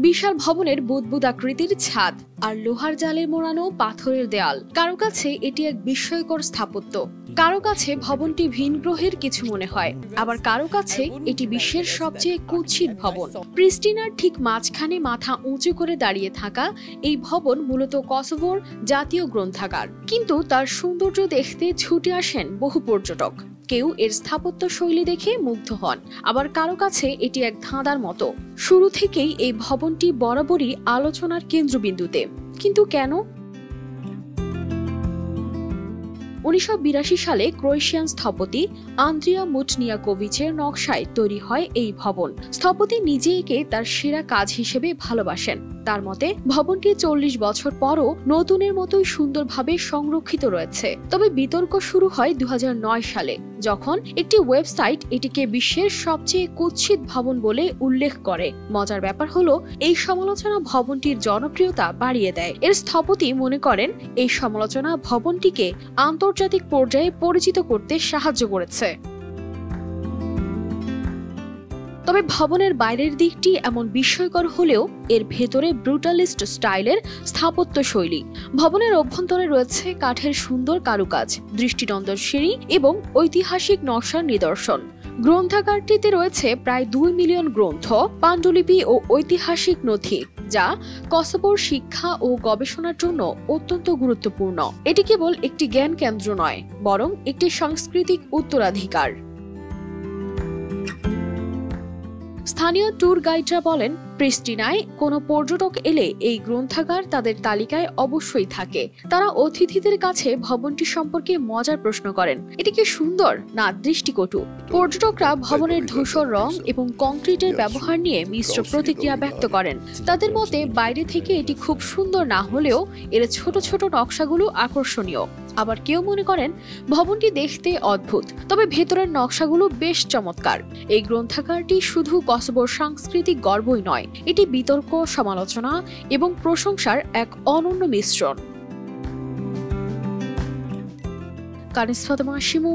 বিশাল ভবনের বুদবুদ আকৃতির ছাদ আর লোহার জালে মোড়ানো পাথরের দেয়াল। কারো কাছে এটি এক বিস্ময়কর স্থাপত্য, কারো কাছে ভবনটি ভিন গ্রহের কিছু মনে হয়, আবার কারো কাছে এটি বিশ্বের সবচেয়ে কুৎসিত ভবন। প্রিস্টিনার ঠিক মাঝখানে মাথা উঁচু করে দাঁড়িয়ে থাকা এই ভবন মূলত কসোভোর জাতীয় গ্রন্থাগার, কিন্তু তার সৌন্দর্য দেখতে ছুটে আসেন বহু পর্যটক। কেউ এর স্থাপত্য শৈলী দেখে মুগ্ধ হন, আবার কারো কাছে এটি এক ধাঁধার মতো। শুরু থেকেই এই ভবনটি বরাবরই আলোচনার কেন্দ্রবিন্দুতে, কিন্তু কেন? 1982 সালে ক্রোয়েশিয়ান স্থপতি আন্দ্রিয়া মুটনিয়াকোভিচের নকশায় তৈরি হয় এই ভবন। স্থপতি নিজে একে তার সেরা কাজ হিসেবে ভালোবাসেন। তার মতে ভবনটি 40 বছর পরও নতুনের মতোই সুন্দরভাবে সংরক্ষিত রয়েছে। তবে বিতর্ক শুরু হয় 2009 সালে, যখন একটি ওয়েবসাইট এটিকে বিশ্বের সবচেয়ে কুৎসিত ভবন বলে উল্লেখ করে। মজার ব্যাপার হলো, এই সমালোচনা ভবনটির জনপ্রিয়তা বাড়িয়ে দেয়। এর স্থপতি মনে করেন এই সমালোচনা ভবনটিকে আন্তর্জাতিক পর্যায়ে পরিচিত করতে সাহায্য করেছে। তবে ভবনের বাইরের দিকটি এমন বিস্ময়কর হলেও এর ভেতরে ব্রুটালিস্ট স্টাইলের স্থাপত্য শৈলী। ভবনের অভ্যন্তরে রয়েছে কাঠের সুন্দর কারুকাজ, দৃষ্টিনন্দন সিঁড়ি এবং ঐতিহাসিক নকশার নিদর্শন। গ্রন্থাগারটিতে রয়েছে প্রায় 2 মিলিয়ন গ্রন্থ, পাণ্ডুলিপি ও ঐতিহাসিক নথি, যা কসোভোর শিক্ষা ও গবেষণার জন্য অত্যন্ত গুরুত্বপূর্ণ। এটি কেবল একটি জ্ঞান কেন্দ্র নয়, বরং একটি সাংস্কৃতিক উত্তরাধিকার। স্থানীয় ট্যুর গাইডরা বলেন, প্রিস্টিনায় কোনো পর্যটক এলে এই গ্রন্থাগার তাদের তালিকায় অবশ্যই থাকে। তারা অতিথিদের কাছে ভবনটি সম্পর্কে মজার প্রশ্ন করেন, এটি কি সুন্দর না দৃষ্টিকটু। পর্যটকরা ভবনের ধূসর রং এবং কংক্রিটের ব্যবহার নিয়ে মিশ্র প্রতিক্রিয়া ব্যক্ত করেন। তাদের মতে বাইরে থেকে এটি খুব সুন্দর না হলেও এর ছোট ছোট নকশাগুলো আকর্ষণীয়। আবার কেউ মনে করেন ভবনটি দেখতে অদ্ভুত, তবে ভেতরের নকশাগুলো বেশ চমৎকার। এই গ্রন্থাগারটি শুধু কসোভোর সাংস্কৃতিক গর্বই নয়, এটি বিতর্ক, সমালোচনা এবং প্রশংসার এক অনন্য মিশ্রণ। কানিস ফাতেমা শিমু,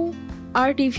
RTV।